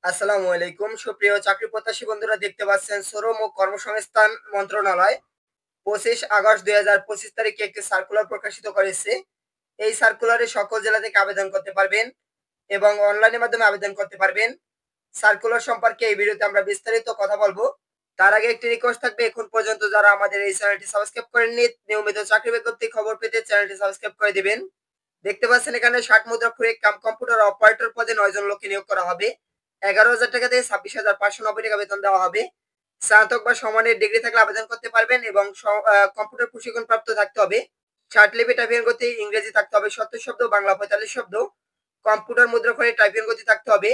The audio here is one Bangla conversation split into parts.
আসসালামু আলাইকুম সুপ্রিয় চাকরি প্রত্যাশী বন্ধুরা, দেখতে পাচ্ছেন শ্রম ও কর্মসংস্থান মন্ত্রণালয় 25 আগস্ট 2025 তারিখে একটি সার্কুলার প্রকাশিত করেছে। এই সার্কুলারে সকল জেলা থেকে আবেদন করতে পারবেন এবং অনলাইনের মাধ্যমে আবেদন করতে পারবেন। সার্কুলার সম্পর্কে এই ভিডিওতে আমরা বিস্তারিত কথা বলবো। তার আগে একটি রিকোয়েস্ট থাকবে, এখন পর্যন্ত যারা আমাদের এই চ্যানেলটি সাবস্ক্রাইব করেননি, নিয়মিত চাকরি বিজ্ঞপ্তি খবর পেতে চ্যানেলটি সাবস্ক্রাইব করে দিবেন। দেখতে পাচ্ছেন এখানে 60 মুদ্রাক্ষরিক কম্পিউটার অপারেটর পদে 9 জন লোককে নিয়োগ করা হবে। 11,000 টাকা থেকে 26,590 টাকা বেতন দেওয়া হবে। স্নাতক বা সমানের ডিগ্রি থাকলে আবেদন করতে পারবেন এবং কম্পিউটার প্রশিক্ষণ প্রাপ্ত থাকতে হবে। লিপি টাইপিং গতি ইংরেজি থাকতে হবে 70 শব্দ, বাংলা 45 শব্দ। কম্পিউটার মুদ্রাক্ষরে টাইপিং গতি থাকতে হবে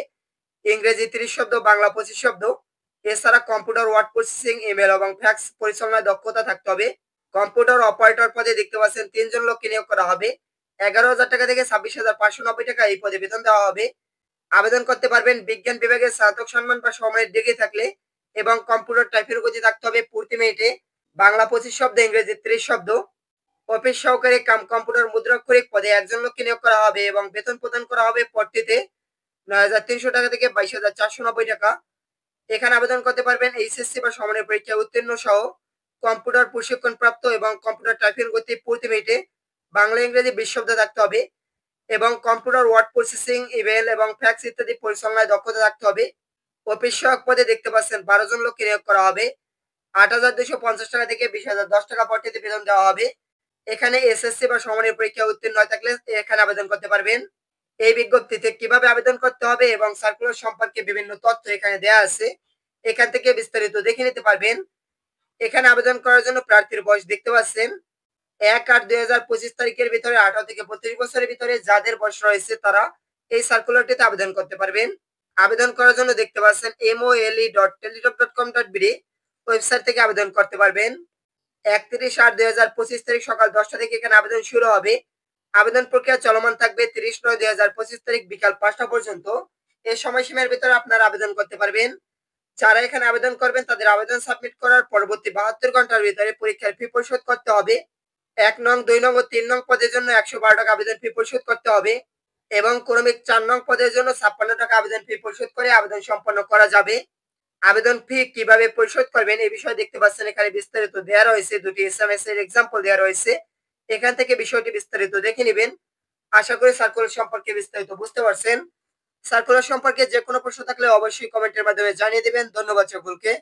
ইংরেজি 30 শব্দ, বাংলা 25 শব্দ। এছাড়া কম্পিউটার ওয়ার্ড প্রসেসিং, ইমেল এবং ফ্যাক্স পরিচালনায় দক্ষতা থাকতে হবে। কম্পিউটার অপারেটর পদে দেখতে পাচ্ছেন 3 জন লোককে নিয়োগ করা হবে। 11,000 টাকা থেকে 26,590 টাকা এই পদে বেতন দেওয়া হবে। আবেদন করতে পারবেন বিজ্ঞান বিভাগে স্নাতক সম্মান বা সমমানের ডিগ্রি থাকলে এবং কম্পিউটার টাইপের গতি থাকতে হবে প্রতি মিনিটে বাংলা 25 শব্দ, ইংরেজি 30 শব্দ। অফিস সহকারী কম্পিউটার মুদ্রাক্ষরিক পদে 1 জন লোককে নিয়োগ করা হবে এবং বেতন প্রদান করা হবে পদটিতে 9,300 টাকা থেকে 22,490 টাকা। এখানে আবেদন করতে পারবেন এইচএসসি বা সমানের পরীক্ষায় উত্তীর্ণ সহ কম্পিউটার প্রশিক্ষণ প্রাপ্ত এবং কম্পিউটার টাইপিং গতি প্রতি মিনিটে বাংলা ইংরেজি 20 শব্দ থাকতে হবে এবং কম্পিউটার ওয়ার্ড প্রসেসিং, ইমেল এবং ফ্যাক্স ইত্যাদি পরিচালনায় দক্ষতা থাকতে হবে। অফিস সহায়ক পদে দেখতে পাচ্ছেন 12 জন লোককে নিয়োগ করা হবে। 8,250 টাকা থেকে 20,010 টাকা পদটিতে বেতন দেওয়া হবে। এখানে এসএসসি বা সমানের পরীক্ষায় উত্তীর্ণ হয়ে থাকলে এখানে আবেদন করতে পারবেন। এই বিজ্ঞপ্তিতে কিভাবে আবেদন করতে হবে এবং সার্কুলার সম্পর্কে বিভিন্ন তথ্য এখানে দেওয়া আছে, এখান থেকে বিস্তারিত দেখে নিতে পারবেন। এখানে আবেদন করার জন্য প্রার্থীর বয়স দেখতে পাচ্ছেন 1/8/2025 তারিখের ভিতরে 18 থেকে 32 বছরের ভিতরে যাদের বয়স রয়েছে তারা এই সার্কুলারটিতে আবেদন করতে পারবেন। আবেদন করার জন্য দেখতে পাচ্ছেন mole.telejob.com.bd ওয়েবসাইট থেকে আবেদন করতে পারবেন। 31/8/2025 তারিখ সকাল 10টা থেকে এখানে আবেদন শুরু হবে। আবেদন প্রক্রিয়া চলমান থাকবে 30/9/2025 তারিখ বিকাল 5টা পর্যন্ত। এই সময়সীমার ভিতরে আপনারা আবেদন করতে পারবেন। যারা এখানে আবেদন করবেন তাদের আবেদন সাবমিট করার পরবর্তী 72 ঘন্টার ভিতরে পরীক্ষার ফি পরিশোধ করতে হবে। 1 নং, 2 নং ও 3 নং পদের জন্য 112 টাকা আবেদন ফি পরিশোধ করতে হবে এবং ক্রমিক 4 নং পদের জন্য 56 টাকা আবেদন ফি পরিশোধ করে আবেদন সম্পন্ন করা যাবে। আবেদন ফি কিভাবে পরিশোধ করবেন এই বিষয়ে দেখতে পাচ্ছেন এখানে বিস্তারিত দেওয়া রয়েছে, দুটি এসএমএস এর एग्जांपल দেওয়া রয়েছে। এখান থেকে বিষয়টি বিস্তারিত দেখে নেবেন। আশা করি সার্কুলার সম্পর্কে বিস্তারিত বুঝতে পারছেন। সার্কুলার সম্পর্কে যে কোনো প্রশ্ন থাকলে অবশ্যই কমেন্টের মাধ্যমে জানিয়ে দিবেন। ধন্যবাদ সকলকে।